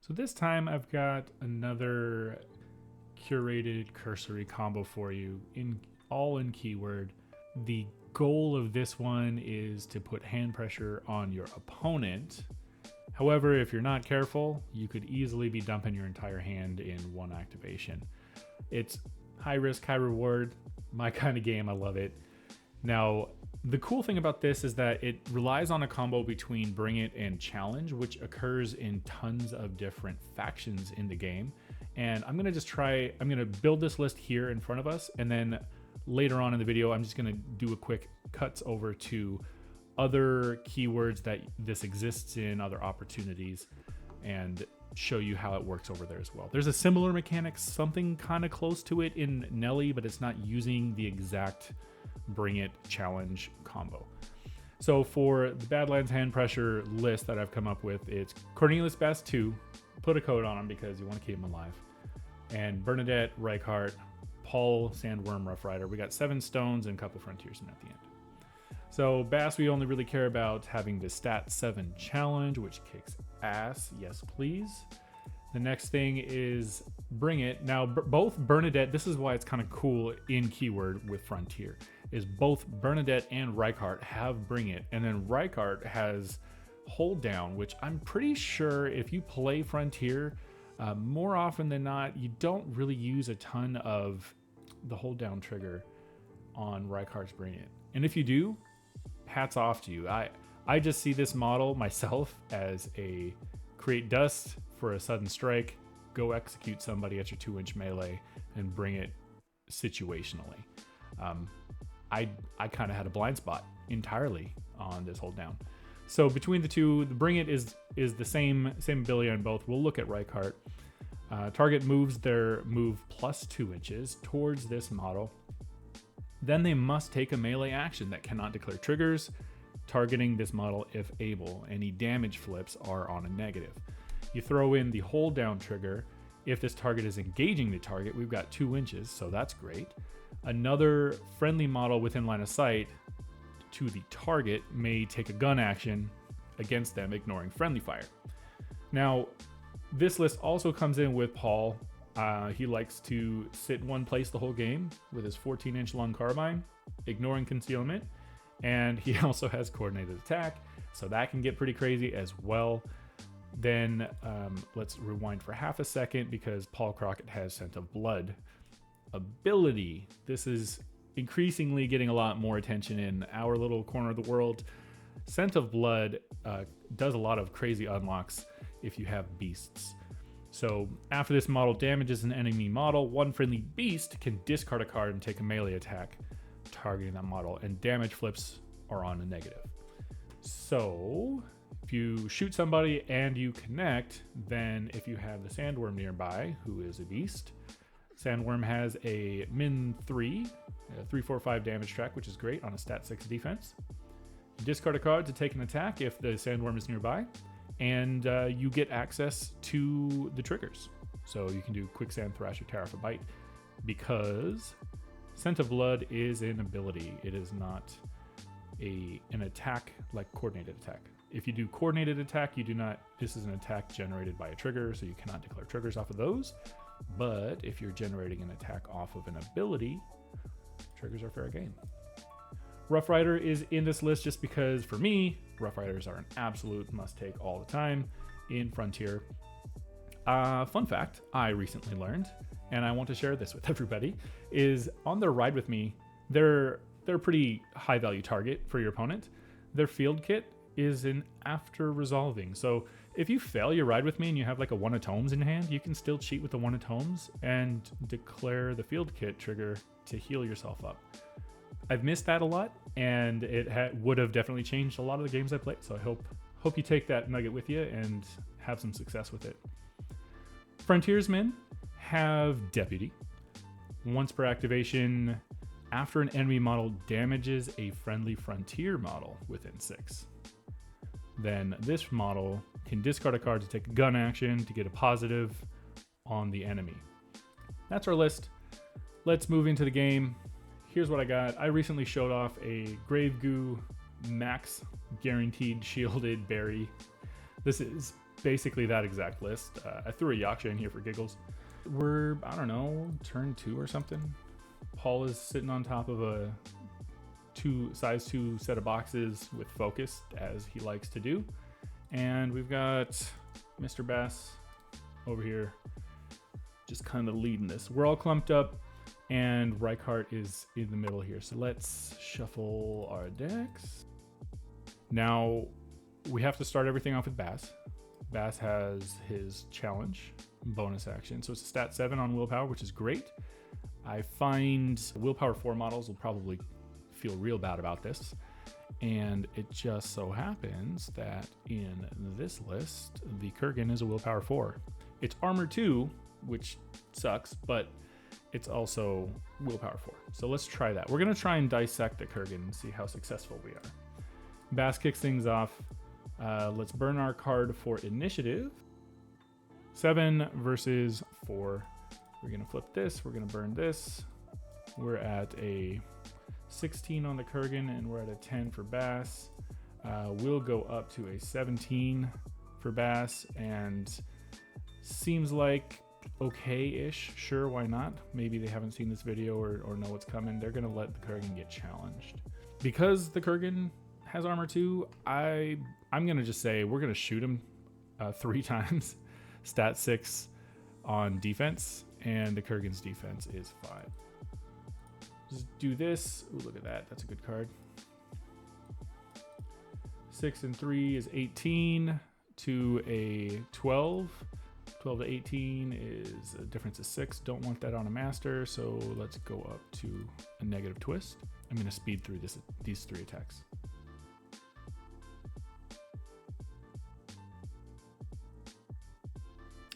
So this time I've got another curated cursory combo for you, all in keyword. The goal of this one is to put hand pressure on your opponent. However, if you're not careful, you could easily be dumping your entire hand in one activation. It's high risk, high reward, my kind of game. I love it. Now, the cool thing about this is that it relies on a combo between Bring It and Challenge, which occurs in tons of different factions in the game. And I'm going to build this list here in front of us, and then later on in the video, I'm just going to do a quick cuts over to other keywords that this exists in, other opportunities, and show you how it works over there as well. There's a similar mechanic, something kind of close to it in Nellie, but it's not using the exact Bring It Challenge combo. So for the Badlands hand pressure list that I've come up with, it's Cornelius Basse 2, put a code on him because you want to keep him alive, and Bernadette, Reichart, Paul, Sandworm, Rough Rider. We got 7 stones and a couple frontiers in at the end. So Basse, we only really care about having the stat 7 challenge, which kicks ass. Yes, please. The next thing is Bring It. Now, both Bernadette, this is why it's kind of cool in keyword with Frontier, is both Bernadette and Reichart have Bring It. And then Reichart has Hold Down, which I'm pretty sure if you play Frontier, more often than not, you don't really use a ton of the Hold Down trigger on Reichardt's Bring It. And if you do, hats off to you. I just see this model myself as a create dust for a sudden strike, go execute somebody at your 2-inch melee, and bring it situationally. I kind of had a blind spot entirely on this Hold Down. So between the two, the Bring It is the same ability on both. We'll look at Reichart. Target moves their move plus 2 inches towards this model. Then they must take a melee action that cannot declare triggers, targeting this model if able. Any damage flips are on a negative. You throw in the Hold Down trigger. If this target is engaging the target, we've got 2 inches, so that's great. Another friendly model within line of sight to the target may take a gun action against them, ignoring friendly fire. Now, this list also comes in with Paul. He likes to sit in one place the whole game with his 14-inch long carbine, ignoring concealment, and he also has coordinated attack, so that can get pretty crazy as well. Then let's rewind for half a second because Paul Crockett has Scent of Blood ability. This is increasingly getting a lot more attention in our little corner of the world. Scent of Blood does a lot of crazy unlocks if you have beasts. So after this model damages an enemy model, one friendly beast can discard a card and take a melee attack targeting that model, and damage flips are on a negative. So if you shoot somebody and you connect, then if you have the Sandworm nearby, who is a beast, Sandworm has a min 3, a 3/4/5 damage track, which is great on a stat 6 defense. You discard a card to take an attack if the Sandworm is nearby, and you get access to the triggers. So you can do Quicksand, Thrash, or Tear Off a Bite, because Scent of Blood is an ability. It is not an attack like coordinated attack. If you do coordinated attack, you do not. This is an attack generated by a trigger, so you cannot declare triggers off of those. But if you're generating an attack off of an ability, triggers are fair game. Rough Rider is in this list just because, for me, Rough Riders are an absolute must-take all the time in Frontier. Fun fact I recently learned, and I want to share this with everybody, is on their Ride With Me, they're a pretty high-value target for your opponent. Their field kit is an after resolving. So if you fail your Ride With Me and you have like a 1 of Tomes in hand, you can still cheat with the 1 of Tomes and declare the field kit trigger to heal yourself up. I've missed that a lot, and it would have definitely changed a lot of the games I played. So I hope you take that nugget with you and have some success with it. Frontiersmen have Deputy. Once per activation, after an enemy model damages a friendly Frontier model within 6. Then this model can discard a card to take a gun action to get a positive on the enemy. That's our list. Let's move into the game. Here's what I got. I recently showed off a Grave Goo Max Guaranteed Shielded Berry. This is basically that exact list. I threw a Yaksha in here for giggles. We're, I don't know, turn 2 or something. Paul is sitting on top of a size 2 set of boxes with focus, as he likes to do. And we've got Mr. Basse over here just kind of leading this. We're all clumped up, and Reichart is in the middle here. So let's shuffle our decks. Now, we have to start everything off with Basse. Basse has his challenge bonus action. So it's a stat 7 on willpower, which is great. I find willpower 4 models will probably feel real bad about this. And it just so happens that in this list, the Kurgan is a willpower 4. It's armor 2, which sucks, but it's also willpower 4. So let's try that. We're going to try and dissect the Kurgan and see how successful we are. Basse kicks things off. Let's burn our card for initiative. 7 versus 4. We're going to flip this. We're going to burn this. We're at a 16 on the Kurgan, and we're at a 10 for Basse. We'll go up to a 17 for Basse, and seems like okay-ish. Sure, why not? Maybe they haven't seen this video or know what's coming. They're going to let the Kurgan get challenged. Because the Kurgan has armor 2, I'm going to just say we're going to shoot him 3 times. Stat 6 on defense, and the Kurgan's defense is 5. Just do this. Ooh, look at that. That's a good card. 6 and 3 is 18 to a 12. 12 to 18 is a difference of 6. Don't want that on a master, so let's go up to a negative twist. I'm going to speed through these 3 attacks.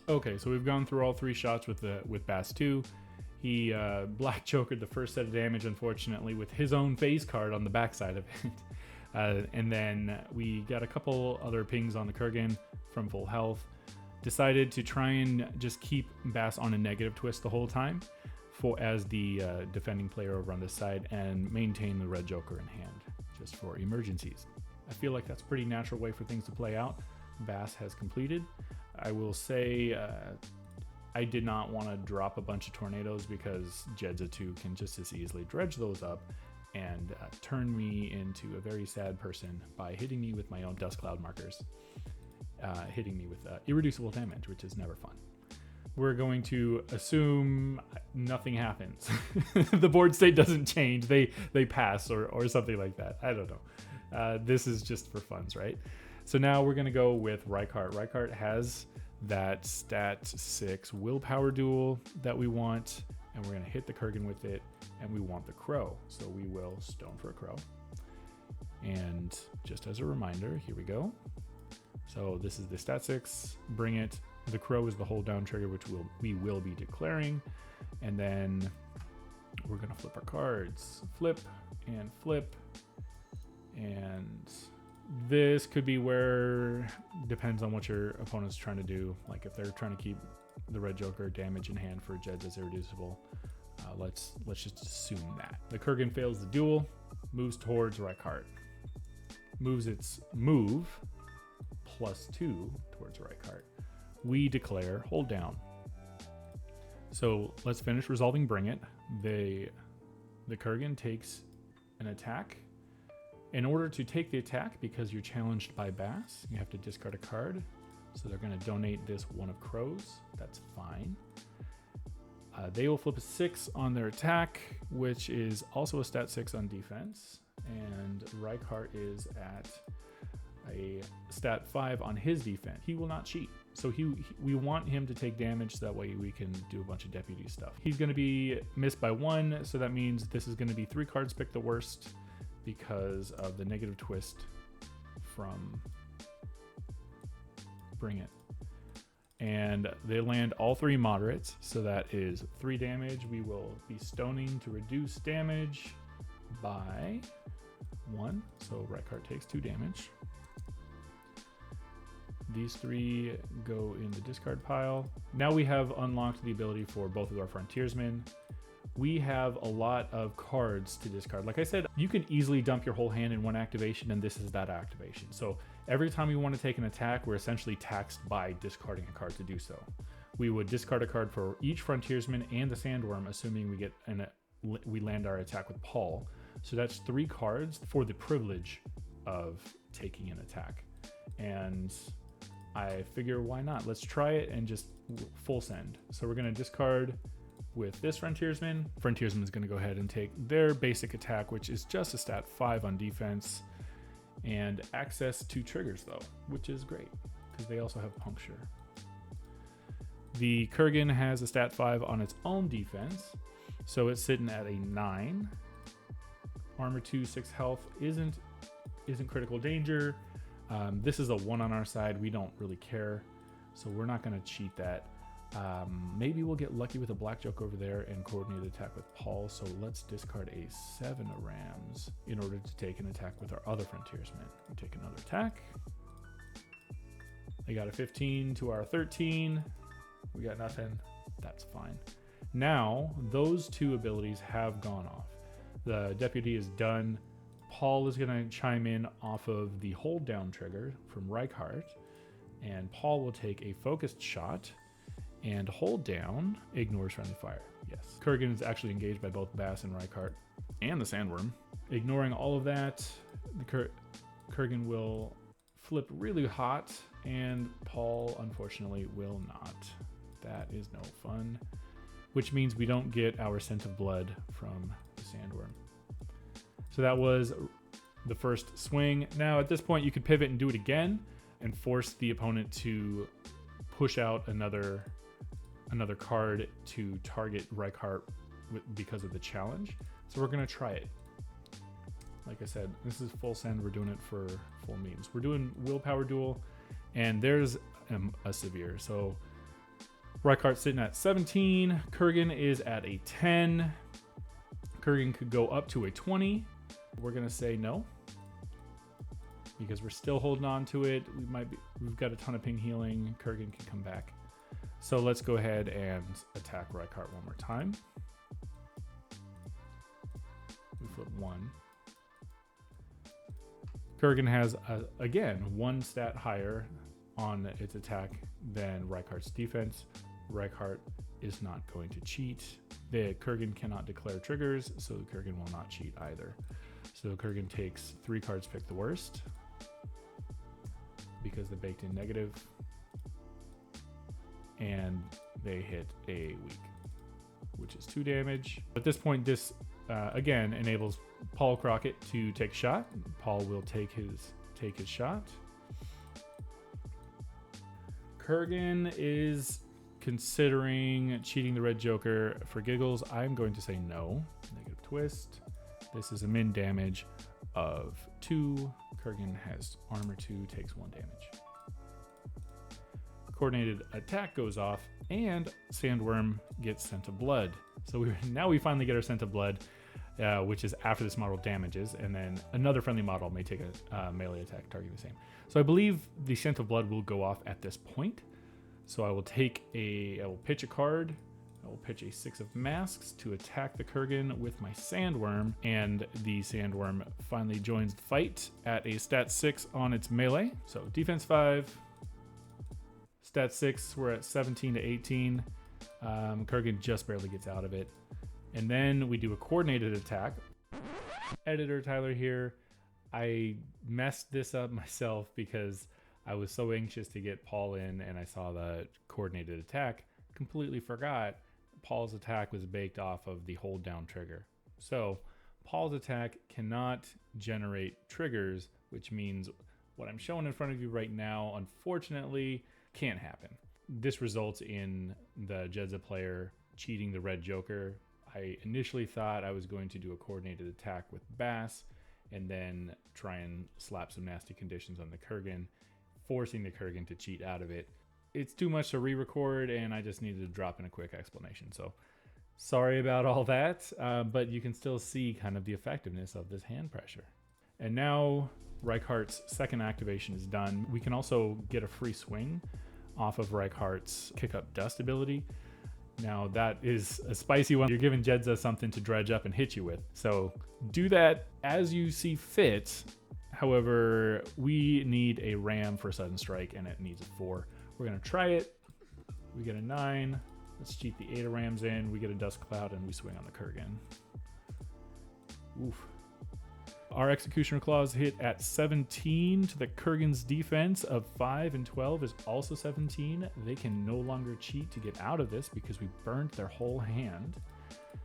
Okay, so we've gone through all 3 shots with Basse 2. He black jokered the first set of damage, unfortunately, with his own phase card on the backside of it. And then we got a couple other pings on the Kurgan from full health. Decided to try and just keep Basse on a negative twist the whole time as the defending player over on this side, and maintain the red joker in hand just for emergencies. I feel like that's a pretty natural way for things to play out. Basse has completed. I will say I did not want to drop a bunch of tornadoes because Jedza 2 can just as easily dredge those up and turn me into a very sad person by hitting me with my own dust cloud markers, hitting me with irreducible damage, which is never fun. We're going to assume nothing happens. The board state doesn't change. They pass or something like that. I don't know. This is just for funs, right? So now we're going to go with Reichart. Reichart has that stat 6 willpower duel that we want, and we're going to hit the Kurgan with it, and we want the crow. So we will stone for a crow. And just as a reminder, here we go. So this is the stat 6, bring it. The crow is the hold down trigger, which we will be declaring. And then we're going to flip our cards. Flip and flip. And this could be where, depends on what your opponent's trying to do. Like if they're trying to keep the red joker damage in hand for Jed's as irreducible, let's just assume that. The Kurgan fails the duel, moves towards Reichart. Moves its move +2 towards Reichart. We declare hold down. So let's finish resolving bring it. The Kurgan takes an attack. In order to take the attack, because you're challenged by Basse, you have to discard a card. So they're going to donate this one of crows. That's fine. They will flip a 6 on their attack, which is also a stat 6 on defense. And Reichart is at a stat 5 on his defense. He will not cheat. So we want him to take damage so that way we can do a bunch of deputy stuff. He's going to be missed by 1, so that means this is going to be 3 cards pick the worst, because of the negative twist from Bring It. And they land all 3 moderates, so that is 3 damage. We will be stoning to reduce damage by 1. So Reichart takes 2 damage. These 3 go in the discard pile. Now we have unlocked the ability for both of our frontiersmen. We have a lot of cards to discard. Like I said, you can easily dump your whole hand in one activation, and this is that activation. So Every time we want to take an attack, we're essentially taxed by discarding a card to do so. We would discard a card for each frontiersman and the sandworm, assuming we land our attack with Paul. So that's 3 cards for the privilege of taking an attack. And I figure, why not? Let's try it and just full send. So we're going to discard with this frontiersman. Frontiersman is going to go ahead and take their basic attack, which is just a stat 5 on defense, and access 2 triggers though, which is great because they also have puncture. The Kurgan has a stat 5 on its own defense, so it's sitting at a 9. Armor 2, 6 health isn't critical danger. This is a 1 on our side. We don't really care, so we're not going to cheat that. Maybe we'll get lucky with a black joke over there and coordinate attack with Paul. So let's discard a 7 of Rams in order to take an attack with our other frontiersman. We take another attack. They got a 15 to our 13. We got nothing. That's fine. Now those 2 abilities have gone off. The deputy is done. Paul is going to chime in off of the hold down trigger from Reichart, and Paul will take a focused shot and hold down ignores friendly fire. Yes. Kurgan is actually engaged by both Basse and Reichart and the sandworm. Ignoring all of that, the Kurgan will flip really hot, and Paul unfortunately will not. That is no fun, which means we don't get our scent of blood from the sandworm. So that was the first swing. Now at this point you could pivot and do it again and force the opponent to push out another card to target Reichart because of the challenge. So we're going to try it. Like I said, this is full send. We're doing it for full means. We're doing willpower duel, and there's a severe. So Reichart's sitting at 17. Kurgan is at a 10. Kurgan could go up to a 20. We're going to say no, because we're still holding on to it. We've got a ton of ping healing. Kurgan can come back. So let's go ahead and attack Reichart one more time. We flip 1. Kurgan has, again, 1 stat higher on its attack than Reichart's defense. Reichart is not going to cheat. The Kurgan cannot declare triggers, so the Kurgan will not cheat either. So Kurgan takes 3 cards, pick the worst, because the baked in negative, and they hit a weak, which is 2 damage. At this point, this again enables Paul Crockett to take a shot. Paul will take his shot. Kurgan is considering cheating the red joker for giggles. I'm going to say no. Negative twist. This is a min damage of 2. Kurgan has armor 2, takes 1 damage. Coordinated attack goes off, and Sandworm gets scent of blood. So now we finally get our scent of blood, which is after this model damages, and then another friendly model may take a melee attack targeting the same. So I believe the scent of blood will go off at this point. So I will pitch a card. I will pitch a 6 of masks to attack the Kurgan with my Sandworm, and the Sandworm finally joins the fight at a stat 6 on its melee. So defense 5, stat 6, we're at 17 to 18. Kurgan just barely gets out of it. And then we do a coordinated attack. Editor Tyler here. I messed this up myself because I was so anxious to get Paul in, and I saw the coordinated attack. Completely forgot Paul's attack was baked off of the hold down trigger. So Paul's attack cannot generate triggers, which means what I'm showing in front of you right now, unfortunately, can't happen. This results in the Jedza player cheating the red joker. I initially thought I was going to do a coordinated attack with Basse and then try and slap some nasty conditions on the Kurgan, forcing the Kurgan to cheat out of it. It's too much to re-record, and I just needed to drop in a quick explanation. So sorry about all that, but you can still see kind of the effectiveness of this hand pressure. And now Reichart's second activation is done. We can also get a free swing off of Reichart's Kick Up Dust ability. Now that is a spicy one. You're giving Jedza something to dredge up and hit you with. So do that as you see fit. However, we need a ram for sudden strike, and it needs a 4. We're going to try it. We get a 9. Let's cheat the 8 of rams in. We get a dust cloud, and we swing on the Kurgan. Oof. Our Executioner Claws hit at 17 to the Kurgan's defense of 5 and 12 is also 17. They can no longer cheat to get out of this because we burned their whole hand.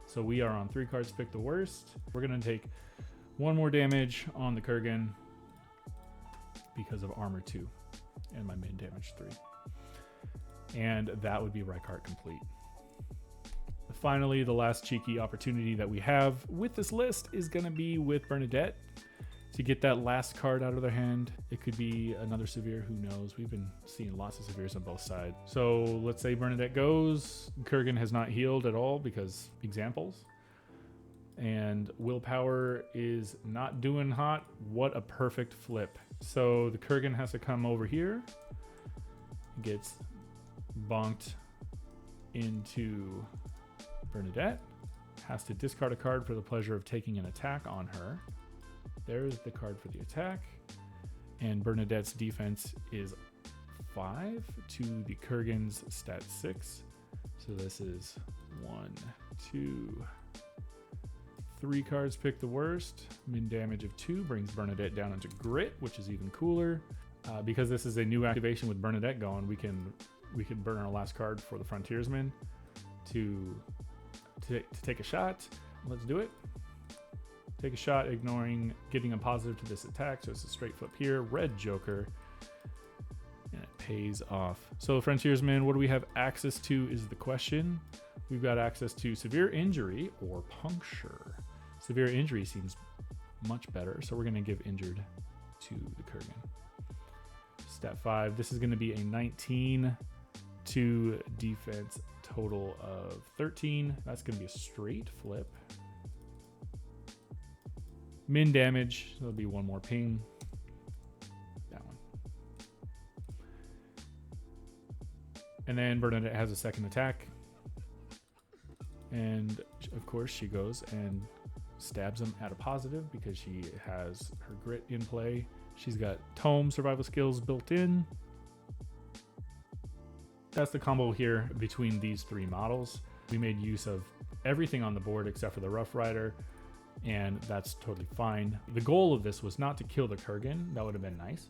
So we are on 3 cards, pick the worst. We're going to take 1 more damage on the Kurgan because of armor 2 and my main damage 3. And that would be Reichart complete. Finally, the last cheeky opportunity that we have with this list is going to be with Bernadette to get that last card out of their hand. It could be another Severe, who knows? We've been seeing lots of Severes on both sides. So let's say Bernadette goes. Kurgan has not healed at all because examples. And Willpower is not doing hot. What a perfect flip. So the Kurgan has to come over here. Gets bonked into Bernadette, has to discard a card for the pleasure of taking an attack on her. There's the card for the attack. And Bernadette's defense is 5 to the Kurgan's stat 6. So this is 1, 2, 3 cards, pick the worst. Min damage of 2 brings Bernadette down into Grit, which is even cooler. Because this is a new activation with Bernadette going, we can burn our last card for the Frontiersman to take a shot. Let's do it. Take a shot, ignoring getting a positive to this attack. So it's a straight flip here. Red Joker. And it pays off. So Frontiersman, what do we have access to is the question. We've got access to Severe Injury or Puncture. Severe Injury seems much better. So we're going to give Injured to the Kurgan. Stat 5. This is going to be a 19 to defense, total of 13. That's going to be a straight flip. Min damage, there'll be 1 more ping. That one. And then Bernadette has a second attack. And of course she goes and stabs him at a positive because she has her Grit in play. She's got Tome survival skills built in. That's the combo here between these 3 models. We made use of everything on the board except for the Rough Rider, and that's totally fine. The goal of this was not to kill the Kurgan, that would have been nice,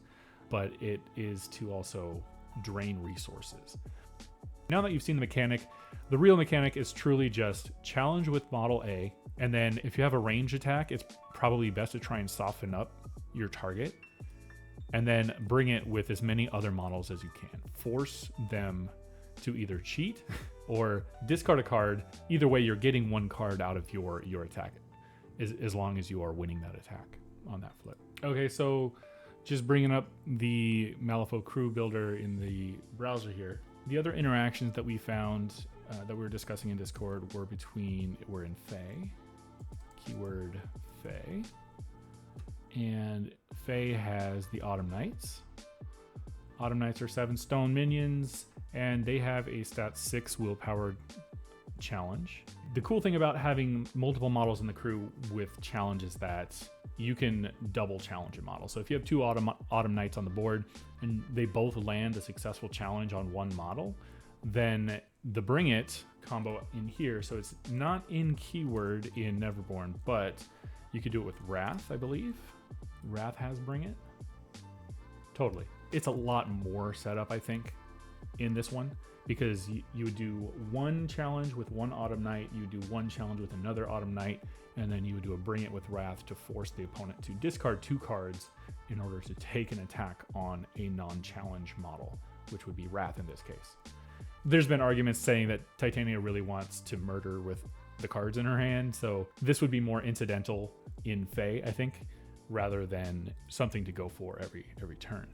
but it is to also drain resources. Now that you've seen the mechanic, the real mechanic is truly just challenge with Model A, and then if you have a range attack, it's probably best to try and soften up your target, and then bring it with as many other models as you can. Force them to either cheat or discard a card. Either way, you're getting 1 card out of your attack, as long as you are winning that attack on that flip. Okay, so just bringing up the Malifaux crew builder in the browser here. The other interactions that we found that we were discussing in Discord were in Fae. Keyword Fae. And Fae has the Autumn Knights. Autumn Knights are 7 stone minions, and they have a stat 6 willpower challenge. The cool thing about having multiple models in the crew with challenge is that you can double challenge a model. So if you have 2 Autumn Knights on the board and they both land a successful challenge on 1 model, then the Bring It combo in here, so it's not in keyword in Neverborn, but you could do it with Wrath, I believe. Wrath has Bring It. Totally. It's a lot more setup, I think, in this one, because you would do 1 challenge with 1 Autumn Knight, you would do 1 challenge with another Autumn Knight, and then you would do a Bring It with Wrath to force the opponent to discard 2 cards in order to take an attack on a non-challenge model, which would be Wrath in this case. There's been arguments saying that Titania really wants to murder with the cards in her hand, so this would be more incidental in Fae, I think, rather than something to go for every turn.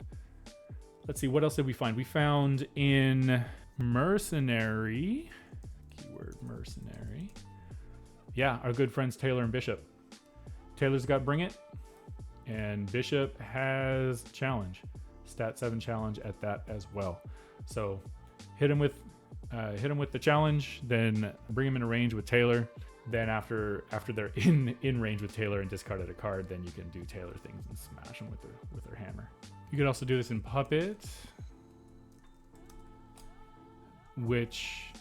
Let's see, what else did we find? We found in Mercenary, keyword Mercenary. Yeah, our good friends Taylor and Bishop. Taylor's got Bring It, and Bishop has Challenge. Stat 7 challenge at that as well. So hit him with the challenge, then bring him into range with Taylor. Then after they're in range with Taylor and discarded a card, then you can do Taylor things and smash them with their hammer. You could also do this in Puppet, which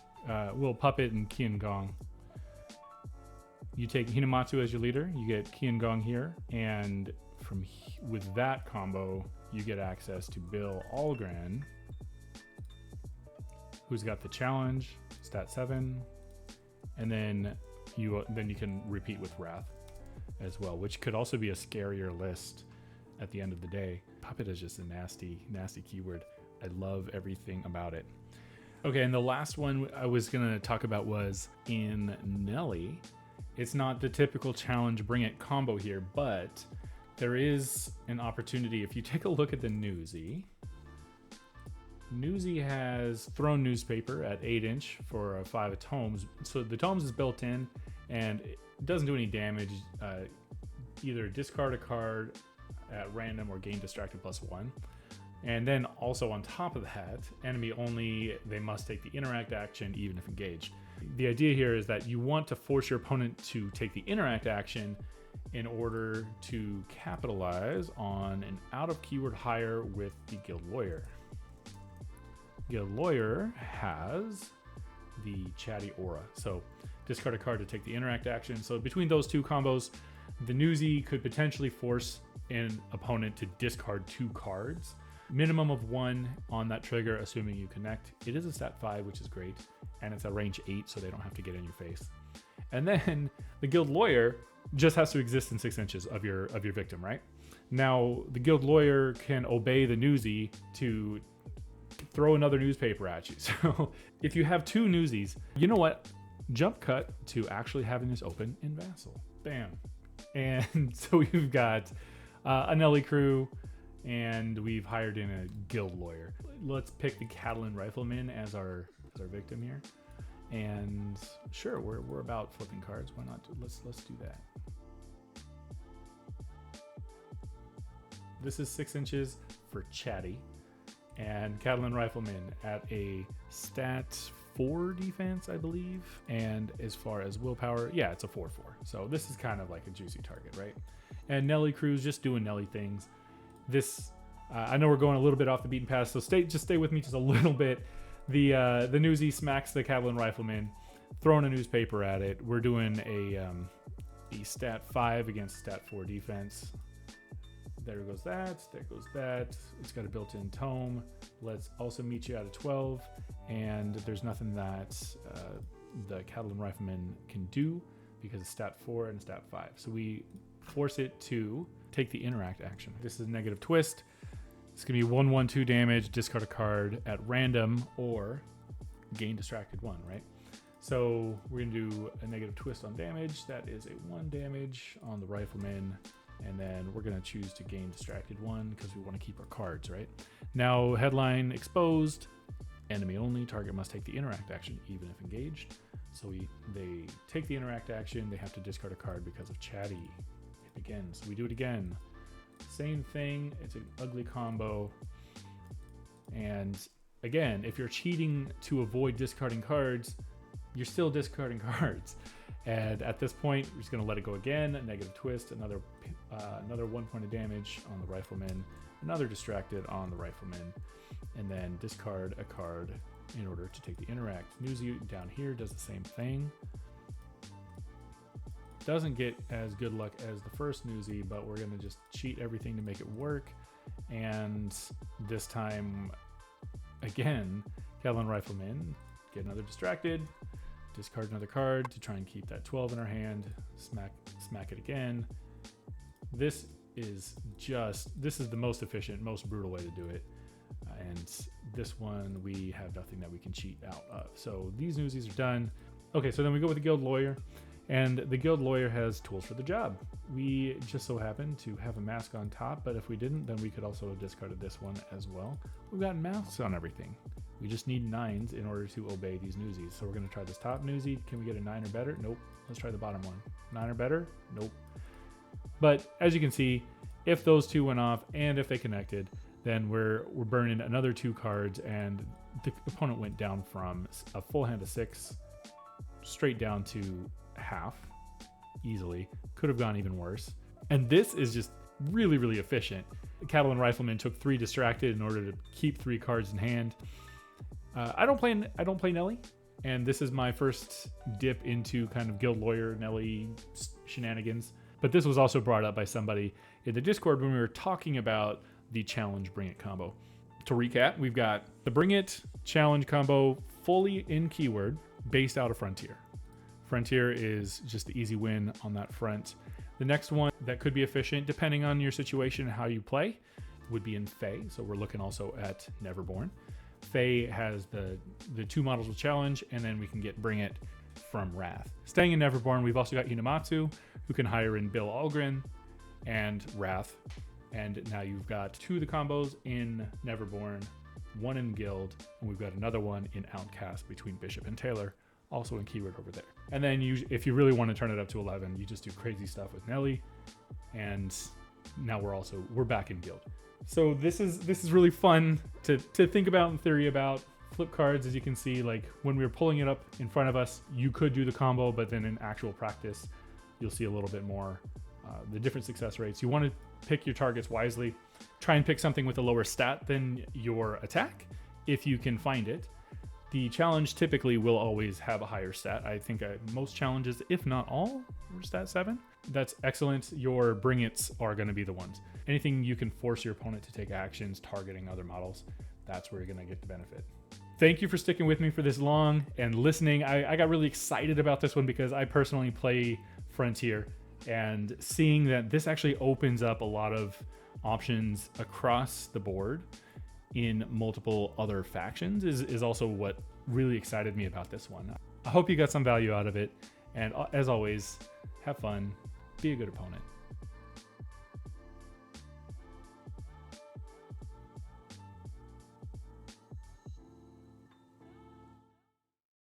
will Puppet and Qian Gong. You take Hinamatsu as your leader. You get Qian Gong here, and with that combo, you get access to Bill Algren, who's got the challenge, stat 7, and then you can repeat with Wrath as well, which could also be a scarier list at the end of the day. Puppet is just a nasty keyword. I love everything about it. Okay, and the last one I was gonna talk about was in Nellie. It's not the typical challenge bring it combo here, but there is an opportunity. If you take a look at the Newsy has thrown newspaper at 8" for 5 tomes. So the tomes is built in, and it doesn't do any damage. Either discard a card at random or gain distracted +1. And then also on top of that, enemy only, they must take the interact action even if engaged. The idea here is that you want to force your opponent to take the interact action in order to capitalize on an out of keyword hire with the Guild Lawyer. Guild Lawyer has the Chatty Aura. So discard a card to take the interact action. So between those two combos, the Newsy could potentially force an opponent to discard 2 cards. Minimum of 1 on that trigger, assuming you connect. It is a stat 5, which is great, and it's a range 8, so they don't have to get in your face. And then the Guild Lawyer just has to exist in 6 inches of your victim, right? Now, the Guild Lawyer can obey the Newsy to throw another newspaper at you. So if you have 2 Newsies, you know what? Jump cut to actually having this open in Vassal. Bam. And so we've got a Nellie crew, and we've hired in a Guild Lawyer. Let's pick the Catalan Rifleman as our victim here. And sure, we're about flipping cards. Why not? Let's do that. This is 6 inches for Chatty, and Catalan Rifleman at a stat 4 defense, I believe. And as far as willpower, yeah, it's a 4/4. So this is kind of like a juicy target, right? And Nellie crew's just doing Nellie things. This, I know we're going a little bit off the beaten path, so stay with me just a little bit. The Newsy smacks the Catalan Rifleman, throwing a newspaper at it. We're doing a stat 5 against stat 4 defense. There goes that. There goes that. It's got a built-in tome. Let's also meet you at a 12, and there's nothing that the Catalan Rifleman can do because it's stat 4 and stat 5. So we force it to take the interact action. This is negative twist. It's gonna be 1/1/2 damage, discard a card at random, or gain distracted 1, right? So we're gonna do a negative twist on damage. That is a 1 damage on the Rifleman, and then we're gonna choose to gain distracted 1 because we want to keep our cards, right? Now headline exposed, enemy only, target must take the interact action even if engaged. So they take the interact action, they have to discard a card because of Chatty. Again, so we do it again. Same thing, it's an ugly combo. And again, if you're cheating to avoid discarding cards, you're still discarding cards. And at this point, we're just gonna let it go again. A negative twist, another 1 point of damage on the Rifleman, another distracted on the Rifleman, and then discard a card in order to take the interact. Newsy down here does the same thing. Doesn't get as good luck as the first Newsy, but we're gonna just cheat everything to make it work. And this time, again, Catalan Rifleman, get another distracted, discard another card to try and keep that 12 in our hand, smack it again. This is the most efficient, most brutal way to do it. And this one, we have nothing that we can cheat out of. So these Newsies are done. Okay, so then we go with the Guild Lawyer. And the Guild Lawyer has tools for the job. We just so happen to have a mask on top, but if we didn't, then we could also have discarded this one as well. We've got masks on everything. We just need 9s in order to obey these Newsies. So we're gonna try this top Newsy. Can we get a 9 or better? Nope. Let's try the bottom one. 9 or better? Nope. But as you can see, if those 2 went off and if they connected, then we're burning another 2 cards, and the opponent went down from a full hand of 6 straight down to half easily. Could have gone even worse. And this is just really, really efficient. The Cattleman Rifleman took 3 distracted in order to keep 3 cards in hand. I don't play Nellie, and this is my first dip into kind of Guild Lawyer Nellie shenanigans. But this was also brought up by somebody in the Discord when we were talking about the challenge Bring It combo. To recap, we've got the Bring It challenge combo fully in keyword based out of Frontier. Frontier is just the easy win on that front. The next one that could be efficient, depending on your situation and how you play, would be in Fae. So we're looking also at Neverborn. Fae has the 2 models with challenge, and then we can get Bring It from Wrath. Staying in Neverborn, we've also got Inamatsu, who can hire in Bill Algren and Wrath. And now you've got 2 of the combos in Neverborn, 1 in Guild, and we've got another one in Outcast between Bishop and Taylor, also in keyword over there. And then if you really want to turn it up to 11, you just do crazy stuff with Nellie, and now we're back in Guild. So this is really fun to think about and theory about. Flip cards, as you can see, like when we were pulling it up in front of us, you could do the combo, but then in actual practice, you'll see a little bit more the different success rates. You want to pick your targets wisely. Try and pick something with a lower stat than your attack if you can find it. The challenge typically will always have a higher stat. I think most challenges, if not all, are stat 7. That's excellent. Your Bring It's are going to be the ones. Anything you can force your opponent to take actions targeting other models, that's where you're going to get the benefit. Thank you for sticking with me for this long and listening. I got really excited about this one because I personally play Frontier, and seeing that this actually opens up a lot of options across the board in multiple other factions is also what really excited me about this one. I hope you got some value out of it, and as always, have fun, be a good opponent.